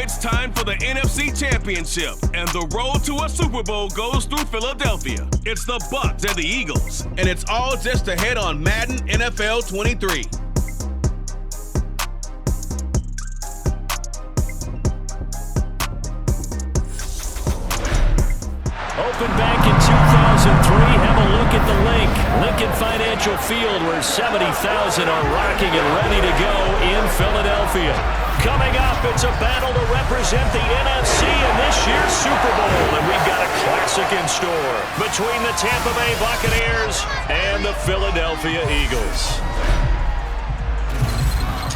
It's time for the NFC Championship, and the road to a Super Bowl goes through Philadelphia. It's the Bucs and the Eagles, and it's all just ahead on Madden NFL 23. Opened back in 2003. Have a look at the link. Lincoln Financial Field, where 70,000 are rocking and ready to go in Philadelphia. Coming up, it's a battle to represent the NFC in this year's Super Bowl. And we've got a classic in store between the Tampa Bay Buccaneers and the Philadelphia Eagles.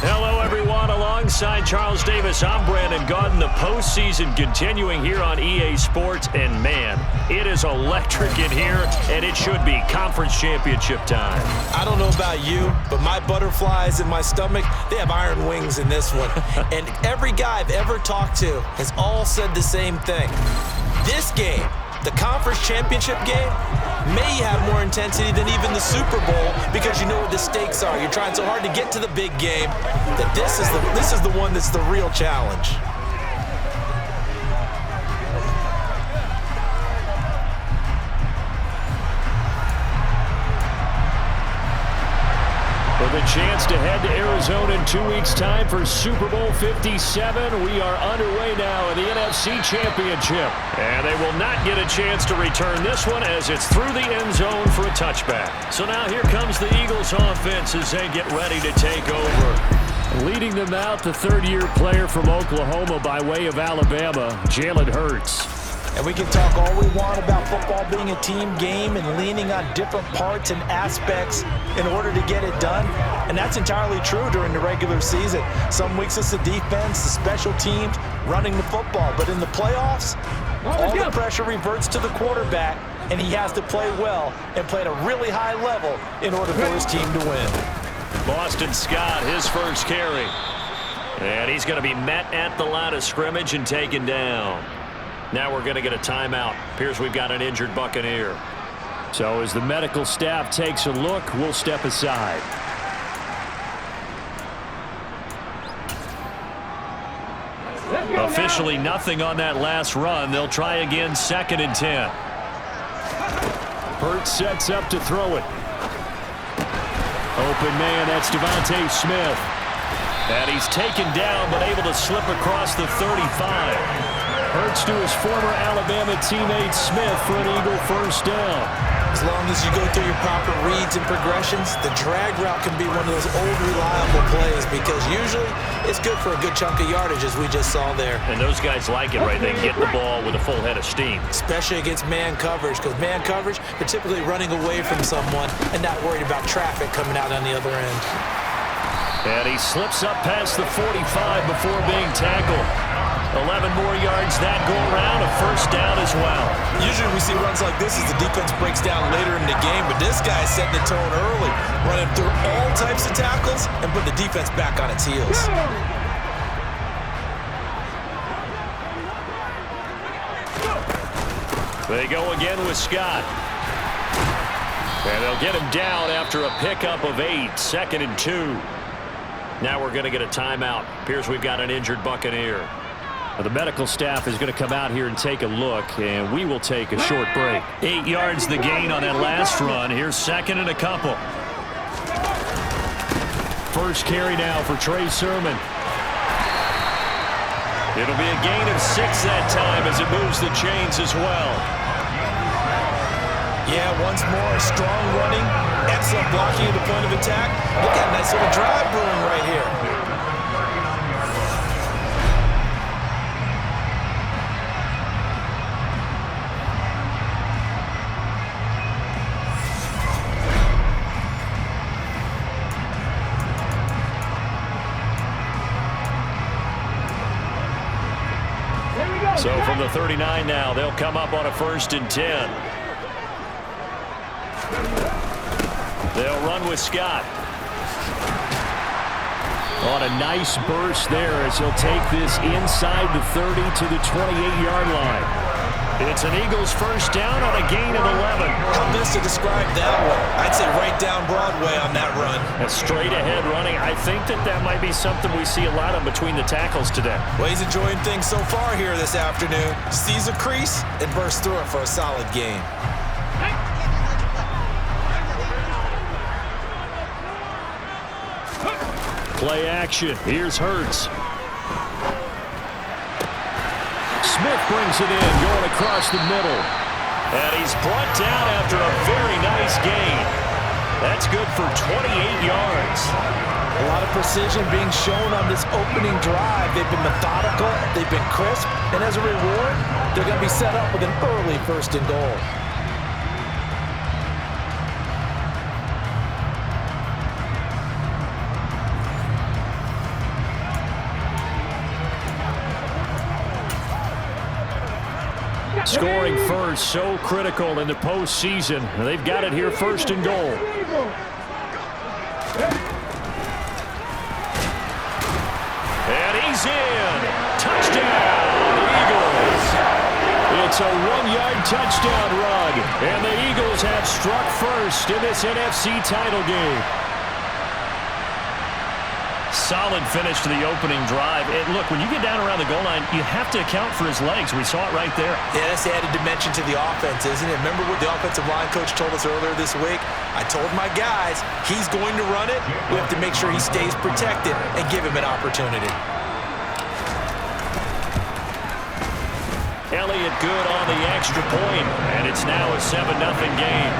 Hello, everyone. Alongside Charles Davis, I'm Brandon Gaudin. The postseason continuing here on EA Sports. And, man, it is electric in here, and it should be conference championship time. I don't know about you, but my butterflies in my stomach, they have iron wings in this one. And every guy I've ever talked to has all said the same thing. This game, the conference championship game, may have more intensity than even the Super Bowl because you know what the stakes are. You're trying so hard to get to the big game that this is the one that's the real challenge. With a chance to head to Arizona in 2 weeks' time for Super Bowl 57, we are underway now in the NFC Championship. And they will not get a chance to return this one as it's through the end zone for a touchback. So now here comes the Eagles offense as they get ready to take over. Leading them out, the third-year player from Oklahoma by way of Alabama, Jalen Hurts. And we can talk all we want about football being a team game and leaning on different parts and aspects in order to get it done. And that's entirely true during the regular season. Some weeks it's the defense, the special teams, running the football. But in the playoffs, all the pressure reverts to the quarterback, and he has to play well and play at a really high level in order for his team to win. Boston Scott, his first carry. And he's going to be met at the line of scrimmage and taken down. Now we're going to get a timeout. Appears we've got an injured Buccaneer. So as the medical staff takes a look, we'll step aside. Officially nothing on that last run. They'll try again, 2nd and 10. Hurts sets up to throw it. Open man, that's Devontae Smith. And he's taken down, but able to slip across the 35. Hurts to his former Alabama teammate Smith for an Eagle first down. As long as you go through your proper reads and progressions, the drag route can be one of those old reliable plays because usually it's good for a good chunk of yardage as we just saw there. And those guys like it, right? They get the ball with a full head of steam. Especially against man coverage because man coverage, they're typically running away from someone and not worried about traffic coming out on the other end. And he slips up past the 45 before being tackled. 11 more yards that go around, a first down as well. Usually we see runs like this as the defense breaks down later in the game, but this guy's setting the tone early, running through all types of tackles and put the defense back on its heels. They go again with Scott. And they'll get him down after a pickup of 8, 2nd and 2. Now we're going to get a timeout. Appears we've got an injured Buccaneer. The medical staff is going to come out here and take a look, and we will take a short break. 8 yards the gain on that last run. Here's 2nd and a couple. First carry now for Trey Sermon. It'll be a gain of 6 that time as it moves the chains as well. Yeah, once more, strong running, excellent blocking at the point of attack. Look at a nice little drive brewing right here. So from the 39 now, they'll come up on a 1st and 10. They'll run with Scott. On a nice burst there as he'll take this inside the 30 to the 28-yard line. It's an Eagles first down on a gain of 11. How best to describe that one? I'd say right down Broadway on that run. A straight ahead running. I think that might be something we see a lot of between the tackles today. Well, he's enjoying things so far here this afternoon. Sees a crease and bursts through it for a solid gain. Play action. Here's Hurts. Smith brings it in, going across the middle. And he's brought down after a very nice gain. That's good for 28 yards. A lot of precision being shown on this opening drive. They've been methodical, they've been crisp, and as a reward, they're going to be set up with an early first and goal. Scoring first, so critical in the postseason. They've got it here first and goal. And he's in. Touchdown, Eagles. It's a 1-yard touchdown run. And the Eagles have struck first in this NFC title game. Solid finish to the opening drive. And look, when you get down around the goal line, you have to account for his legs. We saw it right there. Yeah, that's the added dimension to the offense, isn't it? Remember what the offensive line coach told us earlier this week? I told my guys, he's going to run it. We have to make sure he stays protected and give him an opportunity. Elliott good on the extra point, and it's now a 7-0 game.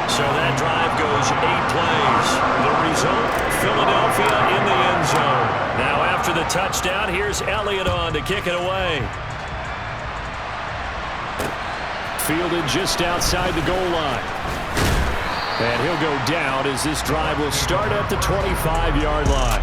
So that drive goes 8 plays. The result, Philadelphia in the end zone. Now after the touchdown, here's Elliott on to kick it away. Fielded just outside the goal line. And he'll go down as this drive will start at the 25-yard line.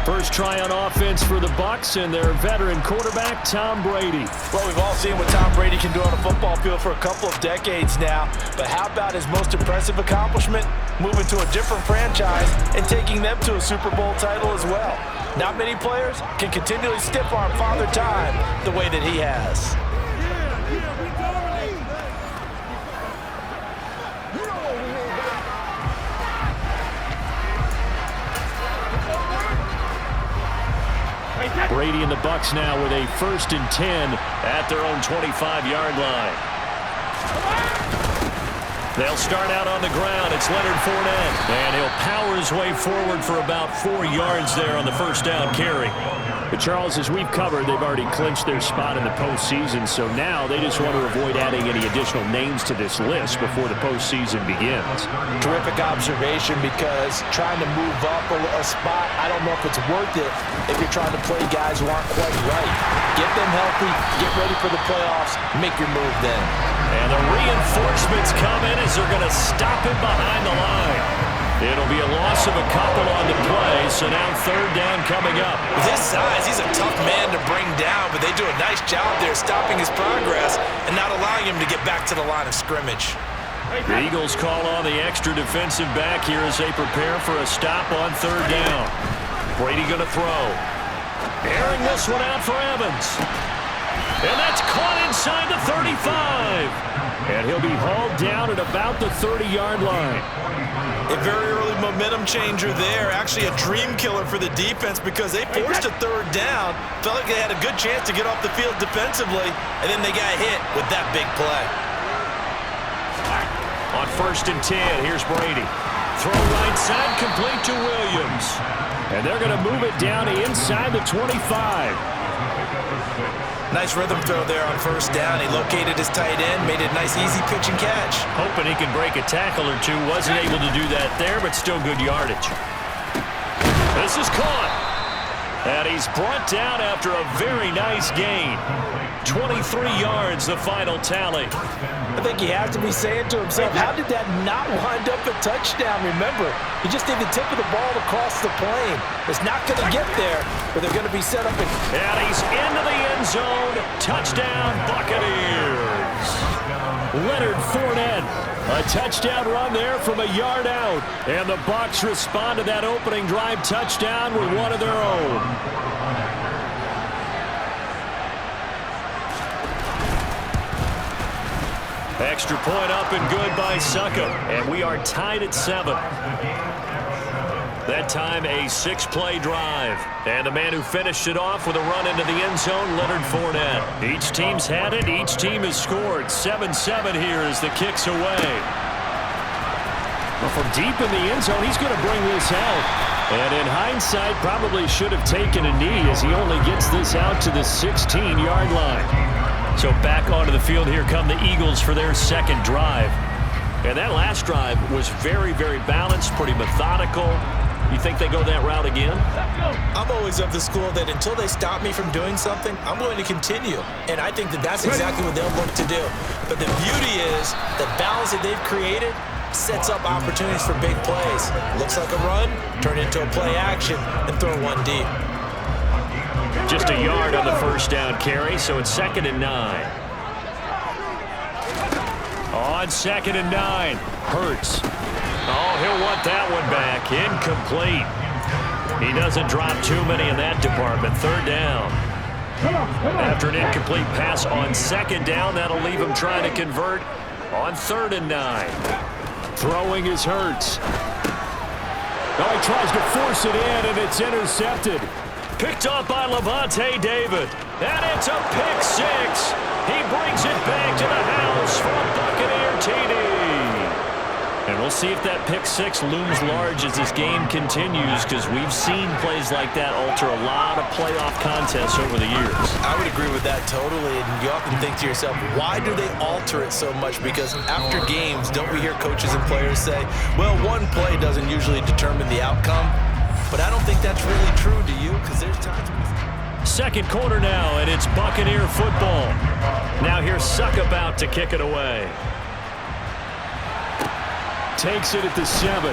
First try on offense for the Bucs and their veteran quarterback, Tom Brady. Well, we've all seen what Tom Brady can do on a football field for a couple of decades now. But how about his most impressive accomplishment? Moving to a different franchise and taking them to a Super Bowl title as well. Not many players can continually stiff-arm Father Time the way that he has. Brady and the Bucs now with a 1st and 10 at their own 25-yard line. They'll start out on the ground. It's Leonard Fournette. And he'll power his way forward for about 4 yards there on the first down carry. But Charles, as we've covered, they've already clinched their spot in the postseason, so now they just want to avoid adding any additional names to this list before the postseason begins. Terrific observation, because trying to move up a spot, I don't know if it's worth it if you're trying to play guys who aren't quite right. Get them healthy, get ready for the playoffs, make your move then. And the reinforcements come in as they're going to stop him behind the line. It'll be a loss of a couple on the play, so now 3rd down coming up. With his size, he's a tough man to bring down, but they do a nice job there stopping his progress and not allowing him to get back to the line of scrimmage. The Eagles call on the extra defensive back here as they prepare for a stop on 3rd down. Brady going to throw. Airing this one out for Evans. And that's caught inside the 35. And he'll be hauled down at about the 30-yard line. A very early momentum changer there. Actually a dream killer for the defense, because they forced a 3rd down. Felt like they had a good chance to get off the field defensively, and then they got hit with that big play. On 1st and 10, here's Brady. Throw right side, complete to Williams. And they're going to move it down inside the 25. Nice rhythm throw there on 1st down. He located his tight end, made it a nice easy pitch and catch. Hoping he can break a tackle or two. Wasn't able to do that there, but still good yardage. This is caught. And he's brought down after a very nice gain. 23 yards, the final tally. I think he has to be saying to himself, how did that not wind up a touchdown? Remember, he just did the tip of the ball across the plane. It's not going to get there, but they're going to be set up. And he's into the end zone. Touchdown, Buccaneers. Leonard Fournette. A touchdown run there from a yard out. And the Bucs respond to that opening drive touchdown with one of their own. Extra point up and good by Suckup. And we are tied at 7. That time a 6-play drive. And the man who finished it off with a run into the end zone, Leonard Fournette. Each team's had it. Each team has scored. 7-7 here as the kick's away. Well, from deep in the end zone, he's going to bring this out. And in hindsight, probably should have taken a knee as he only gets this out to the 16-yard line. So back onto the field, here come the Eagles for their second drive. And that last drive was very, very balanced, pretty methodical. You think they go that route again? I'm always of the school that until they stop me from doing something, I'm going to continue. And I think that that's exactly what they'll look to do. But the beauty is the balance that they've created sets up opportunities for big plays. Looks like a run, turn into a play action, and throw one deep. Just a yard on the first down carry, so it's 2nd and 9. On 2nd and 9, Hurts. Oh, he'll want that one back. Incomplete. He doesn't drop too many in that department. 3rd down. After an incomplete pass on 2nd down, that'll leave him trying to convert on 3rd and 9. Throwing is Hurts. Oh, he tries to force it in, and it's intercepted. Picked up by Levante David. And it's a pick 6. He brings it back to the house for a Buccaneer TD. And we'll see if that pick 6 looms large as this game continues, because we've seen plays like that alter a lot of playoff contests over the years. I would agree with that totally, and you often think to yourself, why do they alter it so much? Because after games, don't we hear coaches and players say, well, one play doesn't usually determine the outcome? But I don't think that's really true, do you? Because there's times when... Second quarter now, and it's Buccaneer football. Now here's Suckup out to kick it away. Takes it at the 7.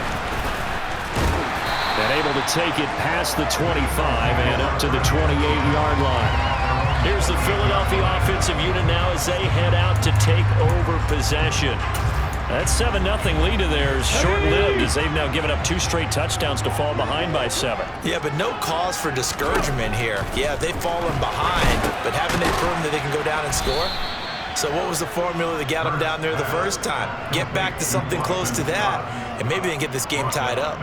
And able to take it past the 25 and up to the 28-yard line. Here's the Philadelphia offensive unit now as they head out to take over possession. That 7-0 lead of theirs short-lived as they've now given up 2 straight touchdowns to fall behind by 7. Yeah, but no cause for discouragement here. Yeah, they've fallen behind, but haven't they proven that they can go down and score? So what was the formula that got them down there the first time? Get back to something close to that, and maybe they can get this game tied up.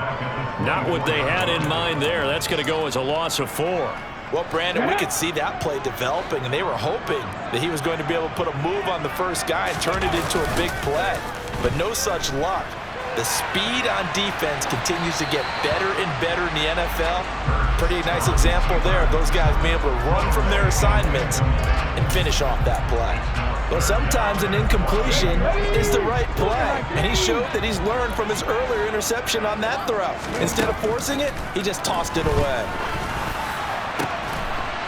Not what they had in mind there. That's going to go as a loss of 4. Well, Brandon, we could see that play developing, and they were hoping that he was going to be able to put a move on the first guy and turn it into a big play. But no such luck. The speed on defense continues to get better and better in the NFL. Pretty nice example there of those guys being able to run from their assignments and finish off that play. Well, sometimes an incompletion is the right play, and he showed that he's learned from his earlier interception on that throw. Instead of forcing it, he just tossed it away.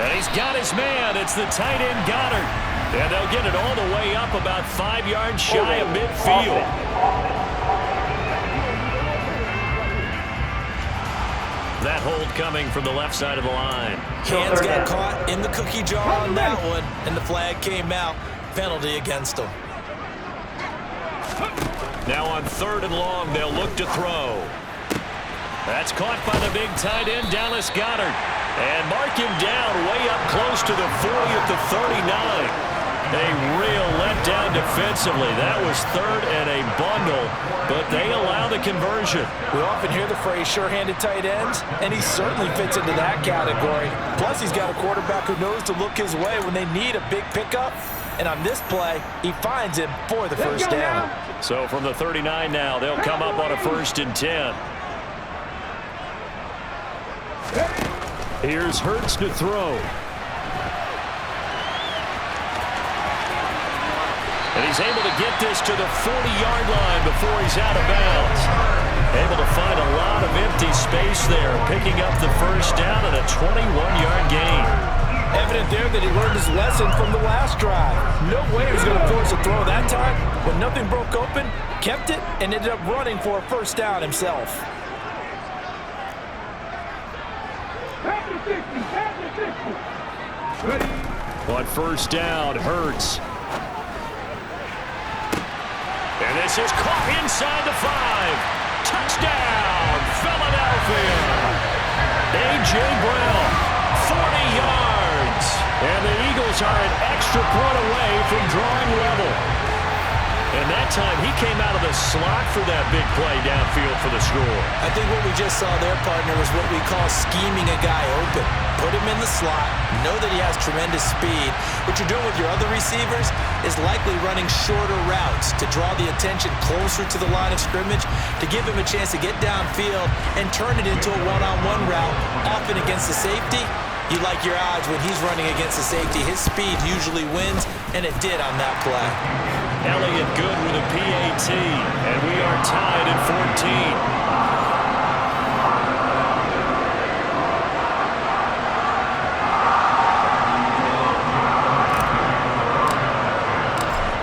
And he's got his man. It's the tight end Goddard. And they'll get it all the way up about 5 yards shy of midfield. That hold coming from the left side of the line. Hands got caught in the cookie jar on that one, and the flag came out. Penalty against them. Now on 3rd and long, they'll look to throw. That's caught by the big tight end, Dallas Goedert. And mark him down way up close to the 40 at the 39. A real letdown defensively. That was 3rd and a bundle, but they allow the conversion. We often hear the phrase sure-handed tight ends, and he certainly fits into that category. Plus, he's got a quarterback who knows to look his way when they need a big pickup. And on this play, he finds him for the first down. So from the 39 now, they'll come up on a 1st and 10. Here's Hurts to throw. And he's able to get this to the 40-yard line before he's out of bounds. Able to find a lot of empty space there, picking up the first down and a 21-yard gain. Evident there that he learned his lesson from the last drive. No way he was going to force a throw that time. When nothing broke open, kept it, and ended up running for a first down himself. On 1st down, Hurts. And this is caught inside the 5. Touchdown, Philadelphia. A.J. Brown, 40 yards. And the Eagles are an extra point away from drawing level. that time, he came out of the slot for that big play downfield for the score. I think what we just saw there, partner, was what we call scheming a guy open. Put him in the slot, know that he has tremendous speed. What you're doing with your other receivers is likely running shorter routes to draw the attention closer to the line of scrimmage, to give him a chance to get downfield and turn it into a one-on-one route, often against the safety. You like your odds when he's running against the safety. His speed usually wins, and it did on that play. Elliott good with a PAT, and we are tied at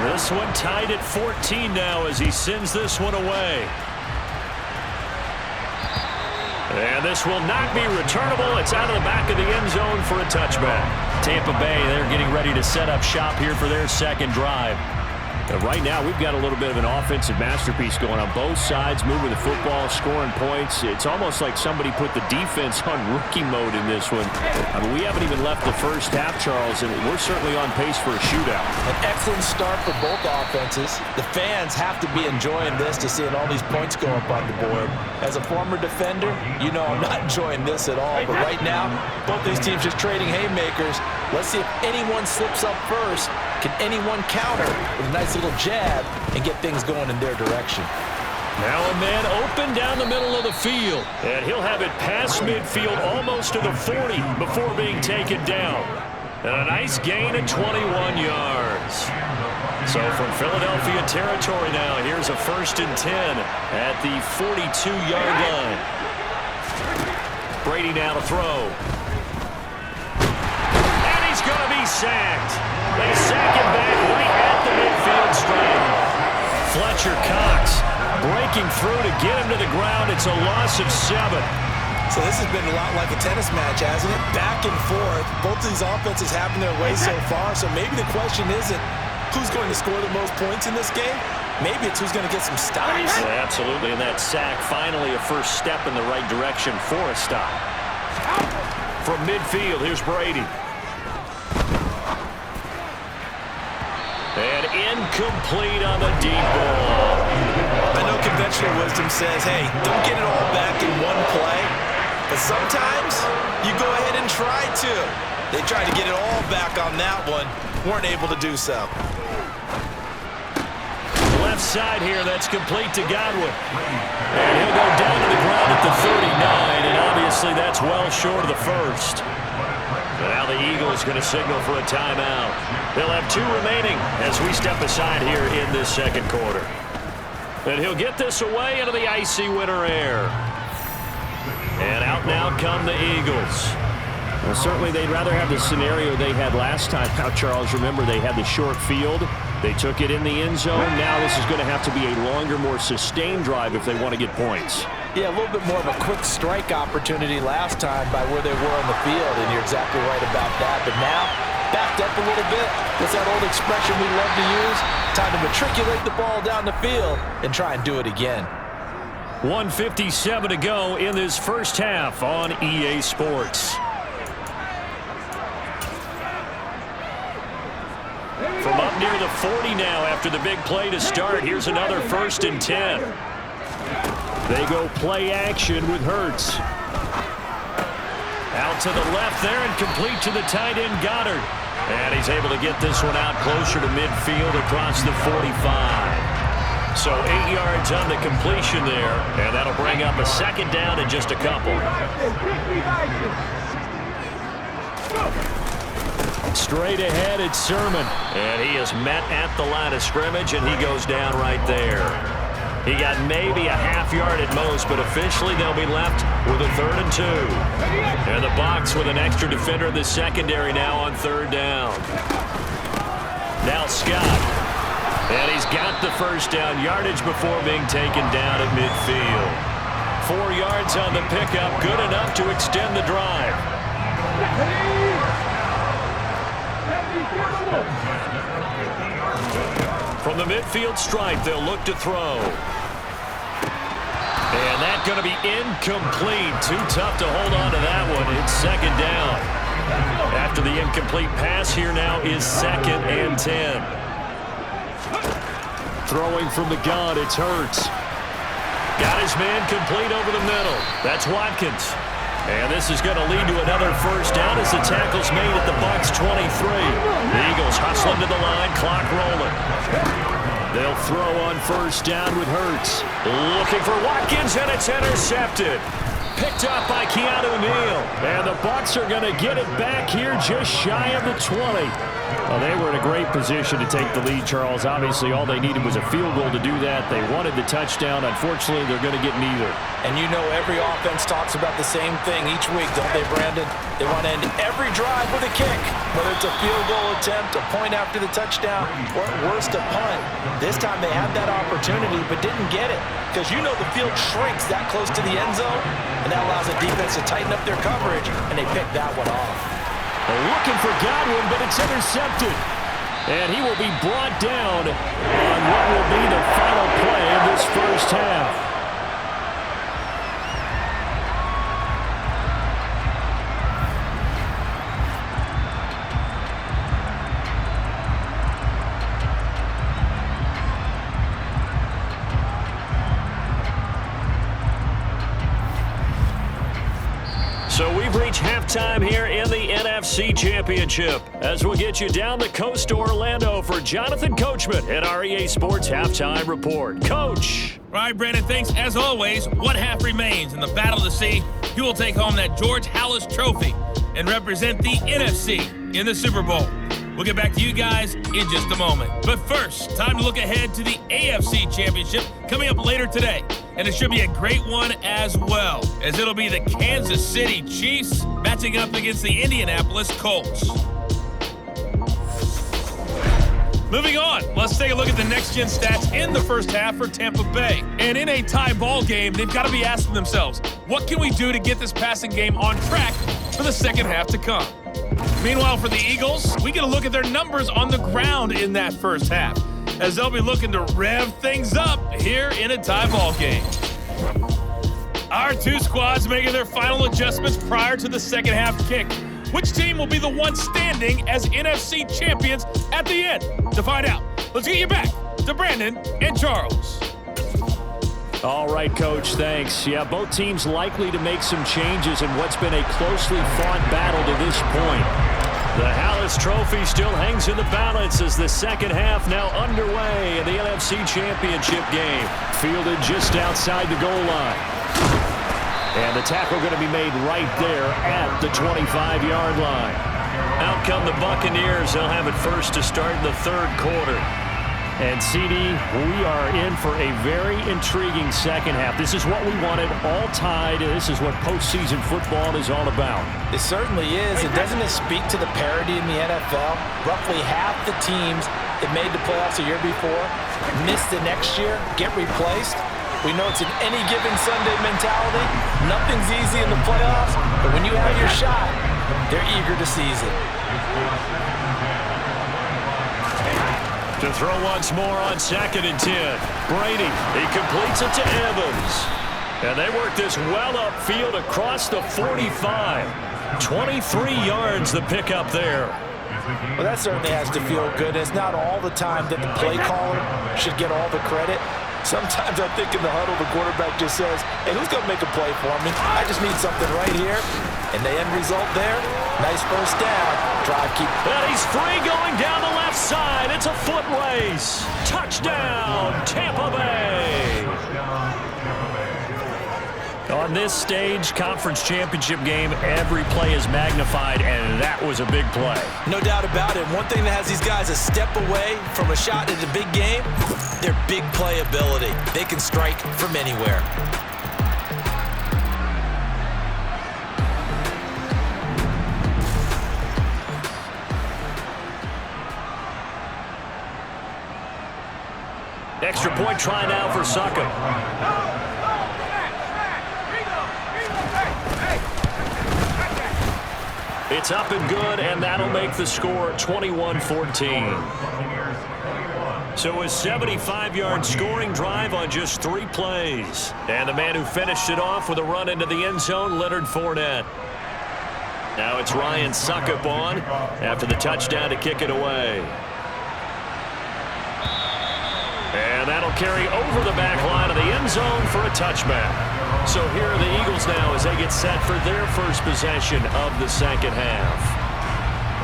14. This one tied at 14 now as he sends this one away. And this will not be returnable. It's out of the back of the end zone for a touchback. Tampa Bay, they're getting ready to set up shop here for their second drive. Right now, we've got a little bit of an offensive masterpiece going on both sides, moving the football, scoring points. It's almost like somebody put the defense on rookie mode in this one. I mean, we haven't even left the first half, Charles, and we're certainly on pace for a shootout. An excellent start for both offenses. The fans have to be enjoying this to seeing all these points go up on the board. As a former defender, you know I'm not enjoying this at all. But right now, both these teams just trading haymakers. Let's see if anyone slips up first. Can anyone counter with a nice little jab and get things going in their direction? Now a man open down the middle of the field. And he'll have it past midfield almost to the 40 before being taken down. And a nice gain of 21 yards. So from Philadelphia territory now, here's a 1st and 10 at the 42-yard line. Brady now to throw. And he's going to be sacked. They sack him back right at the midfield stripe. Fletcher Cox breaking through to get him to the ground. It's a loss of 7. So this has been a lot like a tennis match, hasn't it? Back and forth. Both of these offenses having their way so far. So maybe the question isn't who's going to score the most points in this game. Maybe it's who's going to get some stops. Yeah, absolutely. And that sack, finally a first step in the right direction for a stop. From midfield, here's Brady. And incomplete on the deep ball. I know conventional wisdom says, hey, don't get it all back in one play. But sometimes you go ahead and try to. They tried to get it all back on that one. Weren't able to do so. Left side here, that's complete to Godwin. And he'll go down to the ground at the 39, and obviously that's well short of the first. But now the Eagles going to signal for a timeout. They'll have 2 remaining as we step aside here in this second quarter. And he'll get this away into the icy winter air. And out now come the Eagles. Well, certainly they'd rather have the scenario they had last time. Now, Charles, remember they had the short field. They took it in the end zone. Now this is going to have to be a longer, more sustained drive if they want to get points. Yeah, a little bit more of a quick strike opportunity last time by where they were on the field, and you're exactly right about that. But now, backed up a little bit. What's that old expression we love to use? Time to matriculate the ball down the field and try and do it again. 1:57 to go in this first half on EA Sports. From up near the 40 now after the big play to start, here's another 1st and 10. They go play action with Hurts. Out to the left there and complete to the tight end Goddard. And he's able to get this one out closer to midfield across the 45. So 8 yards on the completion there, and that'll bring up a 2nd down in just a couple. Straight ahead, it's Sermon. And he is met at the line of scrimmage, and he goes down right there. He got maybe a half yard at most, but officially they'll be left with a 3rd and 2. And the box with an extra defender in the secondary now on 3rd down. Now Scott. And he's got the first down yardage before being taken down at midfield. 4 yards on the pickup, good enough to extend the drive. From the midfield stripe, they'll look to throw. And that's going to be incomplete. Too tough to hold on to that one. It's 2nd down. After the incomplete pass, here now is 2nd and 10. Throwing from the gun, it's Hurts. Got his man complete over the middle. That's Watkins. And this is going to lead to another first down as the tackle's made at the Bucs 23. The Eagles hustling to the line, clock rolling. They'll throw on first down with Hurts. Looking for Watkins, and it's intercepted. Picked up by Keanu Neal. And the Bucs are going to get it back here just shy of the 20. Well, they were in a great position to take the lead, Charles. Obviously, all they needed was a field goal to do that. They wanted the touchdown. Unfortunately, they're going to get neither. And you know every offense talks about the same thing each week, don't they, Brandon? They want to end every drive with a kick, whether it's a field goal attempt, a point after the touchdown, or at worst, a punt. This time they had that opportunity but didn't get it because you know the field shrinks that close to the end zone, and that allows the defense to tighten up their coverage, and they picked that one off. Looking for Godwin, but it's intercepted. And he will be brought down on what will be the final play of this first half. So we've reached halftime here in the NFC Championship as we'll get you down the coast to Orlando for Jonathan Coachman at our EA Sports Halftime Report. Coach. All right, Brandon, thanks. As always, one half remains in the Battle of the Sea. He will take home that George Halas Trophy and represent the NFC in the Super Bowl. We'll get back to you guys in just a moment. But first, time to look ahead to the AFC Championship coming up later today. And it should be a great one as well, as it'll be the Kansas City Chiefs matching up against the Indianapolis Colts. Moving on, let's take a look at the next-gen stats in the first half for Tampa Bay. And in a tie ball game, they've got to be asking themselves, what can we do to get this passing game on track for the second half to come? Meanwhile, for the Eagles, we get a look at their numbers on the ground in that first half, as they'll be looking to rev things up here in a tie ball game. Our two squads making their final adjustments prior to the second half kick. Which team will be the one standing as NFC champions at the end? To find out, let's get you back to Brandon and Charles. All right, Coach, thanks. Yeah, both teams likely to make some changes in what's been a closely fought battle to this point. The Halas Trophy still hangs in the balance as the second half now underway in the NFC Championship game. Fielded just outside the goal line. And the tackle going to be made right there at the 25-yard line. Out come the Buccaneers. They'll have it first to start the third quarter. And, CD, we are in for a very intriguing second half. This is what we wanted, all tied. This is what postseason football is all about. It certainly is. And doesn't it speak to the parity in the NFL? Roughly half the teams that made the playoffs a year before miss the next year, get replaced. We know it's an any given Sunday mentality. Nothing's easy in the playoffs, but when you have your shot, they're eager to seize it. To throw once more on 2nd and 10. Brady, he completes it to Evans. And they work this well upfield across the 45. 23 yards the pickup there. Well, that certainly has to feel good. It's not all the time that the play caller should get all the credit. Sometimes I think in the huddle, the quarterback just says, hey, who's going to make a play for me? I just need something right here. And the end result there, nice first down. Drive keep. And he's free going down the left side. It's a foot race. Touchdown, Tampa Bay. On this stage, conference championship game, every play is magnified, and that was a big play. No doubt about it. One thing that has these guys a step away from a shot at a big game, their big play ability. They can strike from anywhere. Extra point try now for Suckup. It's up and good, and that'll make the score 21-14. So a 75-yard scoring drive on just 3 plays. And the man who finished it off with a run into the end zone, Leonard Fournette. Now it's Ryan Suckup on after the touchdown to kick it away. And carry over the back line of the end zone for a touchback. So here are the Eagles now as they get set for their first possession of the second half.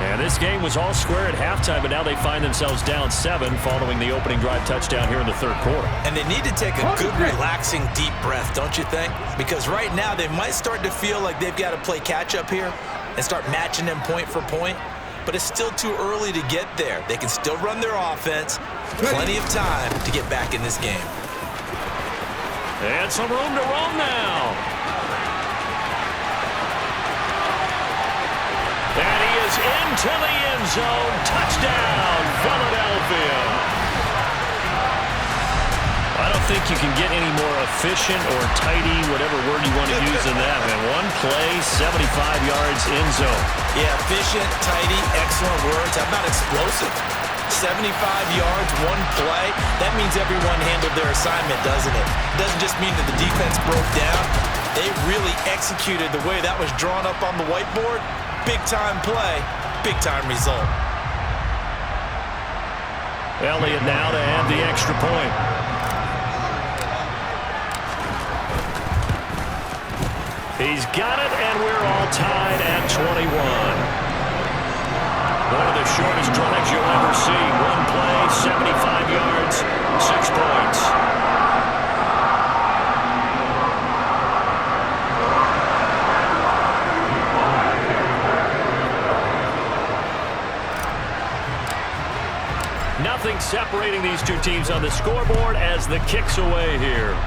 And this game was all square at halftime, but now they find themselves down 7 following the opening drive touchdown here in the third quarter. And they need to take a good, relaxing, deep breath, don't you think? Because right now they might start to feel like they've got to play catch-up here and start matching them point for point. But it's still too early to get there. They can still run their offense. Plenty of time to get back in this game. And some room to roam now. And he is into the end zone. Touchdown, Philadelphia. I don't think you can get any more efficient or tidy, whatever word you want to use in that, man. One play, 75 yards, end zone. Yeah, efficient, tidy, excellent words. How about explosive? 75 yards, one play. That means everyone handled their assignment, doesn't it? It doesn't just mean that the defense broke down. They really executed the way that was drawn up on the whiteboard. Big-time play, big-time result. Elliott now to add the extra point. He's got it, and we're all tied at 21. One of the shortest drives you'll ever see. One play, 75 yards, 6 points. Nothing separating these two teams on the scoreboard as the kick's away here.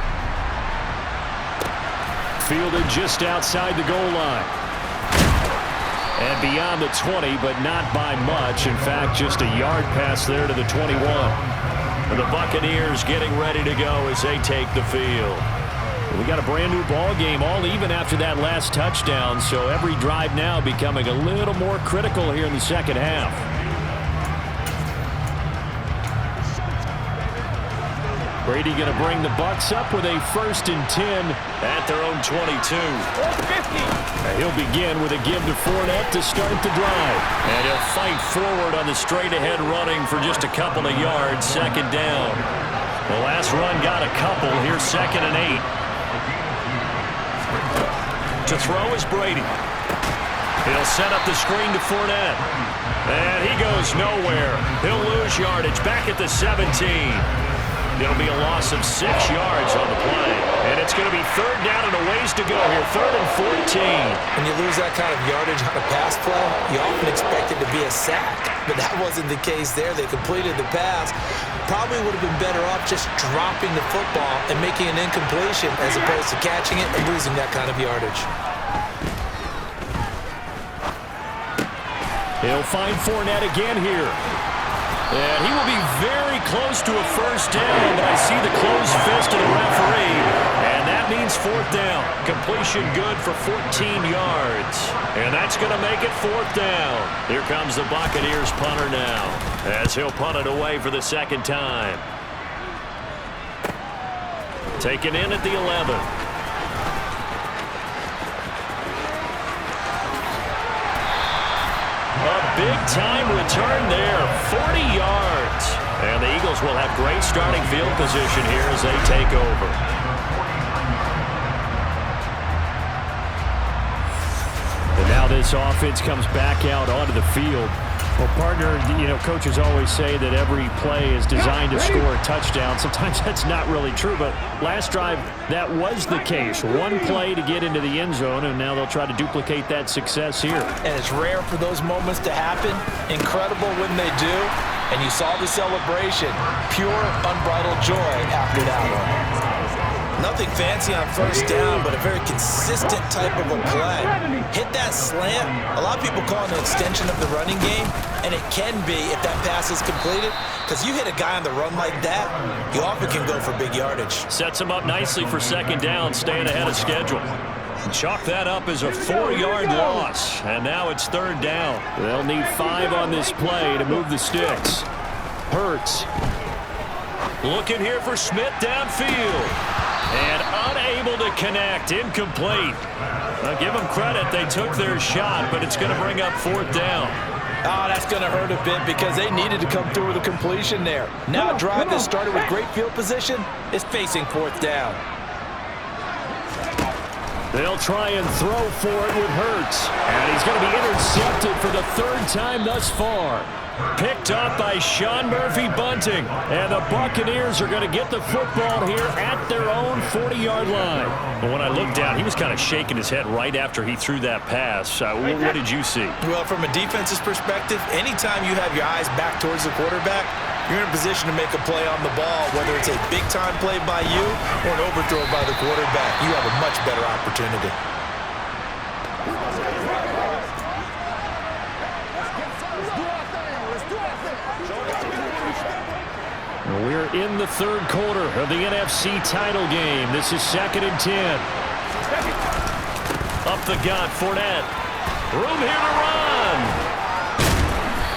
Fielded just outside the goal line. And beyond the 20, but not by much. In fact, just a yard pass there to the 21. And the Buccaneers getting ready to go as they take the field. We got a brand new ball game, all even after that last touchdown. So every drive now becoming a little more critical here in the second half. Brady going to bring the Bucs up with a 1st and 10 at their own 22. And he'll begin with a give to Fournette to start the drive. And he'll fight forward on the straight-ahead running for just a couple of yards, second down. The last run got a couple. Here's 2nd and 8. To throw is Brady. He'll set up the screen to Fournette. And he goes nowhere. He'll lose yardage back at the 17. It'll be a loss of 6 yards on the play. And it's going to be 3rd down and a ways to go here. 3rd and 14. When you lose that kind of yardage on a pass play, you often expect it to be a sack. But that wasn't the case there. They completed the pass. Probably would have been better off just dropping the football and making an incompletion as opposed to catching it and losing that kind of yardage. He'll find Fournette again here. And he will be very close to a 1st down, but I see the closed fist of the referee, and that means 4th down. Completion good for 14 yards, and that's going to make it 4th down. Here comes the Buccaneers punter now, as he'll punt it away for the 2nd time. Taken in at the 11. A big-time return there, 40 yards. And the Eagles will have great starting field position here as they take over. And now this offense comes back out onto the field. Well, partner, you know, coaches always say that every play is designed to score a touchdown. Sometimes that's not really true, but last drive, that was the case. One play to get into the end zone, and now they'll try to duplicate that success here. And it's rare for those moments to happen. Incredible when they do. And you saw the celebration. Pure, unbridled joy after that one. Nothing fancy on 1st down, but a very consistent type of a play. Hit that slant. A lot of people call it an extension of the running game, and it can be if that pass is completed, because you hit a guy on the run like that, you often can go for big yardage. Sets him up nicely for 2nd down, staying ahead of schedule. Chalk that up as a 4-yard loss, and now it's 3rd down. They'll need 5 on this play to move the sticks. Hurts. Looking here for Smith downfield. And unable to connect, incomplete. I'll give them credit, they took their shot, but it's going to bring up 4th down. Oh, that's going to hurt a bit because they needed to come through with a completion there. Now a drive that started with great field position is facing fourth down. They'll try and throw for it with Hurts. And he's going to be intercepted for the third time thus far. Picked up by Sean Murphy-Bunting. And the Buccaneers are going to get the football here at their own 40-yard line. But when I looked down, he was kind of shaking his head right after he threw that pass. What did you see? Well, from a defense's perspective, anytime you have your eyes back towards the quarterback, you're in a position to make a play on the ball, whether it's a big-time play by you or an overthrow by the quarterback. You have a much better opportunity. We're in the third quarter of the NFC title game. This is 2nd and 10. Up the gut, Fournette. Room here to run.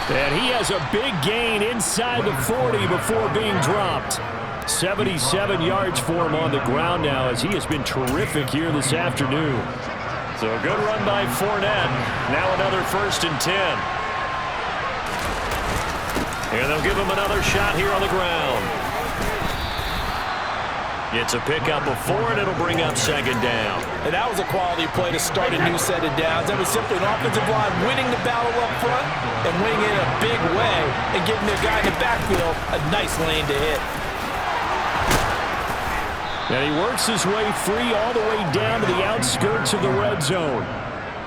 And he has a big gain inside the 40 before being dropped. 77 yards for him on the ground now as he has been terrific here this afternoon. So a good run by Fournette. Now another 1st and 10. And they'll give him another shot here on the ground. It's a pickup of 4, and it'll bring up 2nd down. And that was a quality play to start a new set of downs. That was simply an offensive line winning the battle up front and winning it in a big way and giving their guy in the backfield a nice lane to hit. And he works his way free all the way down to the outskirts of the red zone.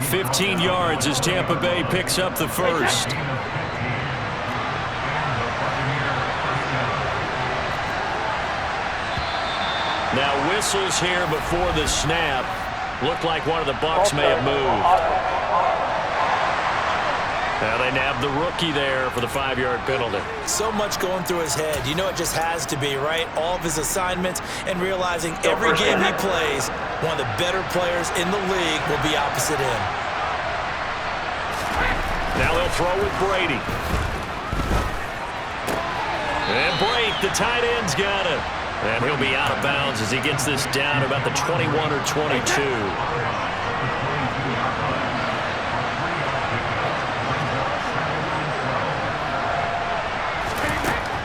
15 yards as Tampa Bay picks up the first. Now whistles here before the snap. Looked like one of the Bucs may have moved. Now they nabbed the rookie there for the 5-yard penalty. So much going through his head. You know it just has to be, right? All of his assignments and realizing every game he plays, one of the better players in the league will be opposite him. Now they'll throw with Brady. And Brake, the tight end's got it. And he'll be out of bounds as he gets this down about the 21 or 22.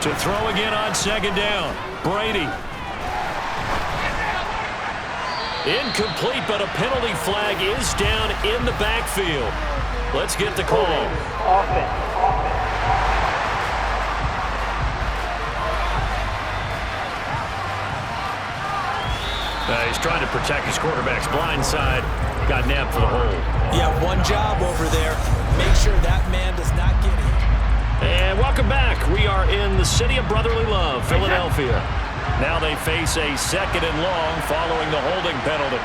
To throw again on 2nd down. Brady. Incomplete, but a penalty flag is down in the backfield. Let's get the call. He's trying to protect his quarterback's blind side. Got nabbed for the hole. Yeah, one job over there. Make sure that man does not get hit. And welcome back. We are in the city of brotherly love, Philadelphia. Now they face a 2nd and long following the holding penalty.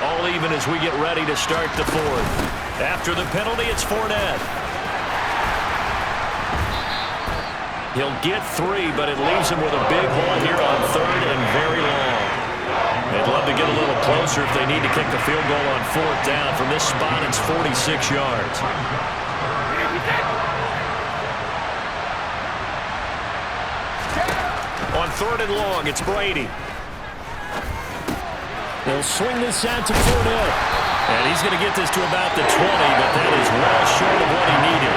All even as we get ready to start the 4th. After the penalty, it's Fournette. He'll get 3, but it leaves him with a big hole here on 3rd and very long. They'd love to get a little closer if they need to kick the field goal on 4th down. From this spot, it's 46 yards. On 3rd and long, it's Brady. They'll swing this out to Fournette. And he's going to get this to about the 20, but that is well short of what he needed.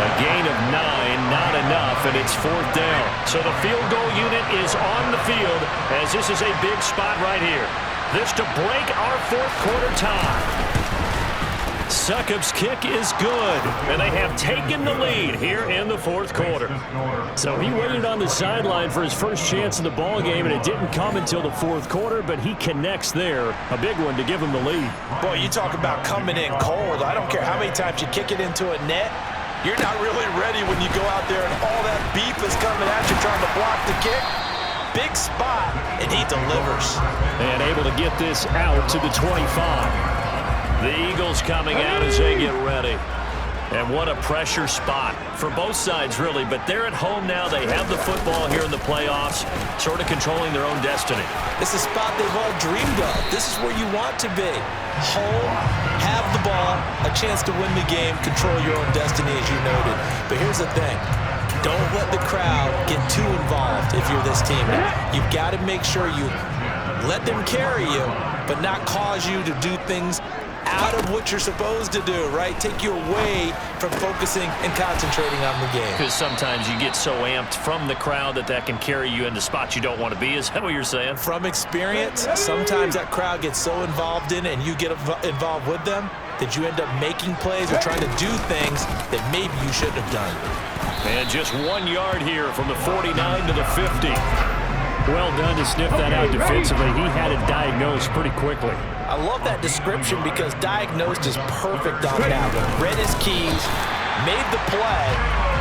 A gain of 9, not enough, and it's 4th down. So the field goal unit is on the field as this is a big spot right here. This to break our 4th quarter tie. Succop's kick is good, and they have taken the lead here in the 4th quarter. So he waited on the sideline for his first chance in the ball game, and it didn't come until the 4th quarter, but he connects there. A big one to give him the lead. Boy, you talk about coming in cold. I don't care how many times you kick it into a net. You're not really ready when you go out there and all that beef is coming at you trying to block the kick. Big spot, and he delivers. And able to get this out to the 25. The Eagles coming out as they get ready. And what a pressure spot for both sides, really. But they're at home now. They have the football here in the playoffs, sort of controlling their own destiny. It's a spot they've all dreamed of. This is where you want to be. Home, have the ball, a chance to win the game, control your own destiny, as you noted. But here's the thing. Don't let the crowd get too involved if you're this team. You've got to make sure you let them carry you, but not cause you to do things out of what you're supposed to do, right? Take you away from focusing and concentrating on the game. Because sometimes you get so amped from the crowd that can carry you into spots you don't want to be. Is that what you're saying? From experience, sometimes that crowd gets so involved in it and you get involved with them that you end up making plays or trying to do things that maybe you shouldn't have done. And just 1 yard here from the 49 to the 50. Well done to sniff that out defensively. He had it diagnosed pretty quickly. I love that description because diagnosed is perfect on that one. Read his keys, made the play,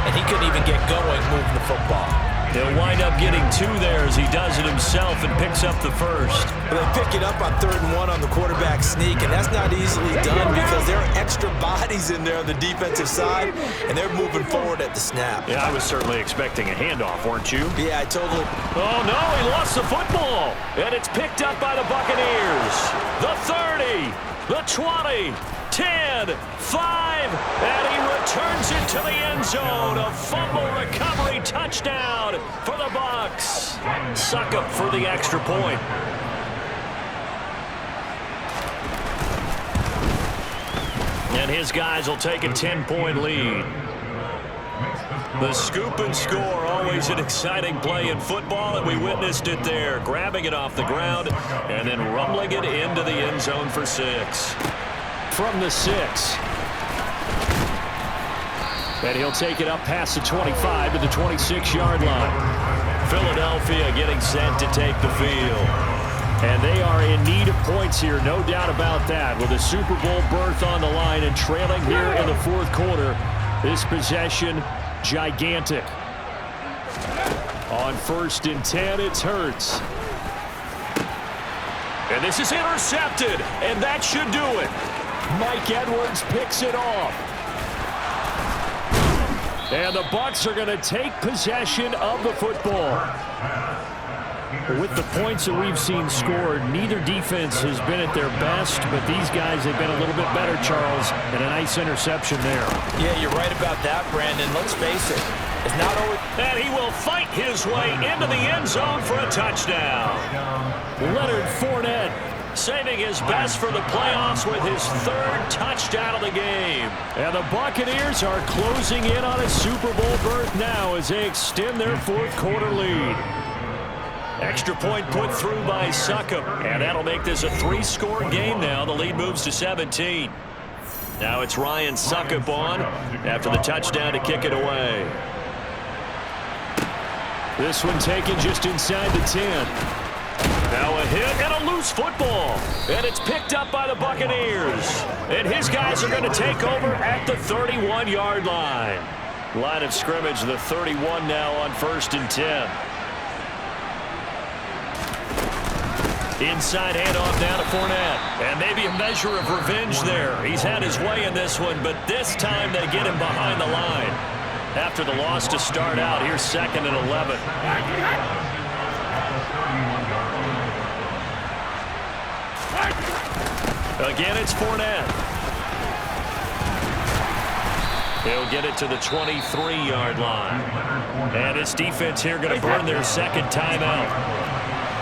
and he couldn't even get going moving the football. He'll wind up getting 2 there as he does it himself and picks up the first. Well, they pick it up on 3rd and 1 on the quarterback sneak, and that's not easily done because there are extra bodies in there on the defensive side, and they're moving forward at the snap. Yeah, I was certainly expecting a handoff, weren't you? Yeah, I totally. Oh, no, he lost the football, and it's picked up by the Buccaneers. The 30, the 20, 10, 5, and he returns it to the end zone. A fumble recovery touchdown for the Bucs. Succop for the extra point. And his guys will take a 10-point lead. The scoop and score, always an exciting play in football, and we witnessed it there, grabbing it off the ground and then rumbling it into the end zone for 6. From the 6. And he'll take it up past the 25 to the 26-yard line. Philadelphia getting set to take the field. And they are in need of points here, no doubt about that. With a Super Bowl berth on the line and trailing here in the 4th quarter, this possession gigantic. On 1st and 10, it's Hurts. And this is intercepted, and that should do it. Mike Edwards picks it off. And the Bucs are going to take possession of the football. With the points that we've seen scored, neither defense has been at their best, but these guys have been a little bit better, Charles, and a nice interception there. Yeah, you're right about that, Brandon. Let's face it. It's not always. And he will fight his way into the end zone for a touchdown. Leonard Fournette saving his best for the playoffs with his 3rd touchdown of the game. And the Buccaneers are closing in on a Super Bowl berth now as they extend their 4th quarter lead. Extra point put through by Succop, and that'll make this a 3-score game now. The lead moves to 17. Now it's Ryan Succop on after the touchdown to kick it away. This one taken just inside the 10. Now a hit and a loose football. And it's picked up by the Buccaneers. And his guys are going to take over at the 31-yard line. Line of scrimmage, the 31 now on 1st and 10. Inside handoff down to Fournette. And maybe a measure of revenge there. He's had his way in this one, but this time they get him behind the line. After the loss to start out, here's 2nd and 11. Again, it's Fournette. He'll get it to the 23-yard line. And his defense here going to burn their 2nd timeout.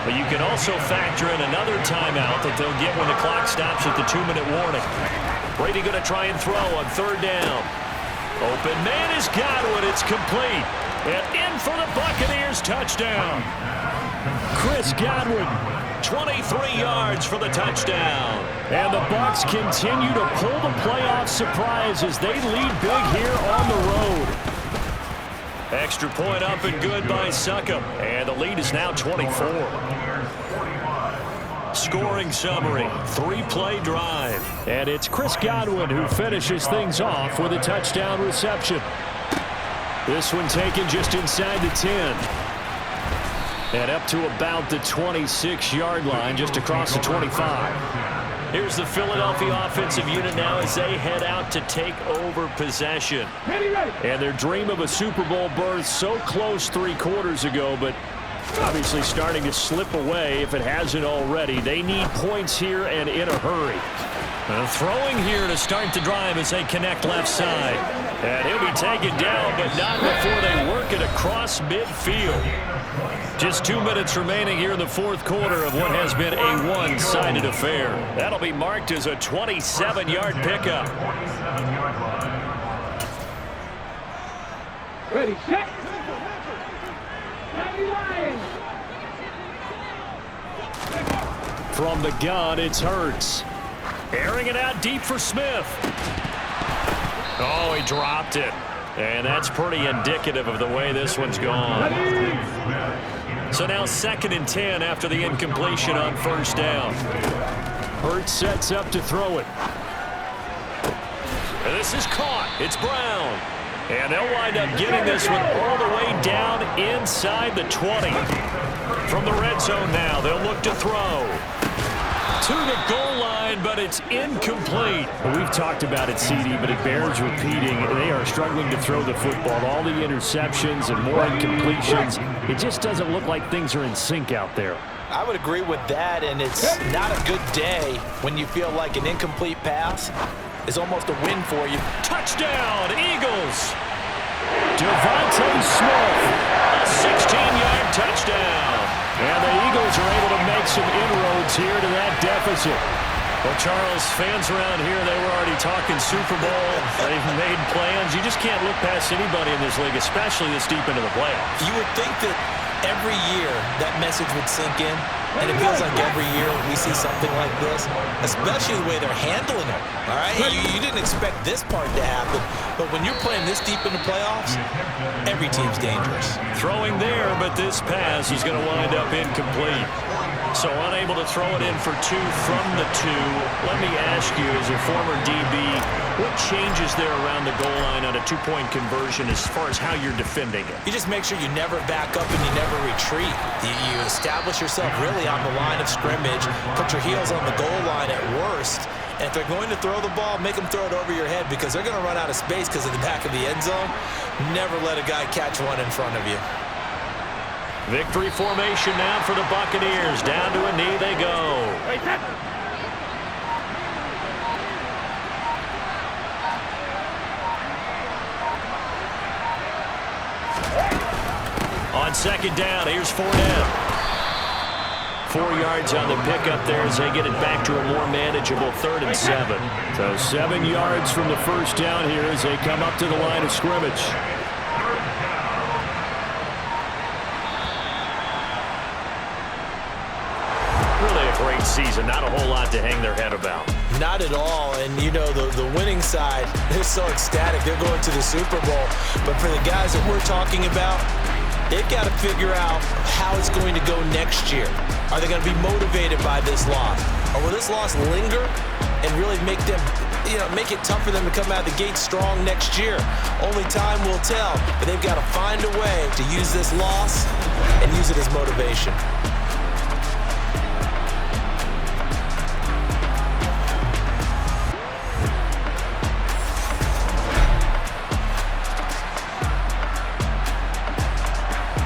But you can also factor in another timeout that they'll get when the clock stops at the 2-minute warning. Brady going to try and throw on 3rd down. Open man is Godwin. It's complete. And in for the Buccaneers touchdown. Chris Godwin. 23 yards for the touchdown. And the Bucs continue to pull the playoff surprise as they lead big here on the road. Extra point up and good by Succop. And the lead is now 24. Scoring summary, 3-play drive. And it's Chris Godwin who finishes things off with a touchdown reception. This one taken just inside the 10. And up to about the 26-yard line, just across the 25. Here's the Philadelphia offensive unit now as they head out to take over possession. And their dream of a Super Bowl berth so close 3 quarters ago, but obviously starting to slip away if it hasn't already. They need points here and in a hurry. Throwing here to start the drive as they connect left side. And he'll be taken down, but not before they work it across midfield. Just 2 minutes remaining here in the fourth quarter of what has been a one-sided affair. That'll be marked as a 27-yard pickup. Ready, set. From the gun, it's Hurts. Airing it out deep for Smith. Oh, he dropped it. And that's pretty indicative of the way this one's gone. So now 2nd and 10 after the incompletion on first down. Hurts sets up to throw it. And this is caught. It's Brown. And they'll wind up getting this one all the way down inside the 20. From the red zone now, they'll look to throw. To the goal line, but it's incomplete. We've talked about it, CD, but it bears repeating. They are struggling to throw the football. All the interceptions and more incompletions. It just doesn't look like things are in sync out there. I would agree with that, and it's not a good day when you feel like an incomplete pass is almost a win for you. Touchdown, Eagles! Devontae Smith. A 16-yard touchdown. And the Eagles are able to make some inroads here to that deficit. Well, Charles, fans around here, they were already talking Super Bowl. They've made plans. You just can't look past anybody in this league, especially this deep into the playoffs. You would think that every year that message would sink in, and it feels like every year we see something like this, especially the way they're handling it. All right, you didn't expect this part to happen, but when you're playing this deep in the playoffs, every team's dangerous. Throwing there, but this pass is going to wind up incomplete. So unable to throw it in for 2 from the 2. Let me ask you, as a former DB, what changes there around the goal line on a 2-point conversion as far as how you're defending it? You just make sure you never back up and you never retreat. You establish yourself really on the line of scrimmage, put your heels on the goal line at worst. And if they're going to throw the ball, make them throw it over your head because they're going to run out of space because of the back of the end zone. Never let a guy catch one in front of you. Victory formation now for the Buccaneers. Down to a knee they go. On 2nd down, here's Fournette. 4 yards on the pickup there as they get it back to a more manageable 3rd and 7. So 7 yards from the first down here as they come up to the line of scrimmage. Great season. Not a whole lot to hang their head about. Not at all. And, you know, the winning side, they're so ecstatic. They're going to the Super Bowl. But for the guys that we're talking about, they've got to figure out how it's going to go next year. Are they going to be motivated by this loss? Or will this loss linger and really make them, make it tough for them to come out of the gate strong next year? Only time will tell. But they've got to find a way to use this loss and use it as motivation.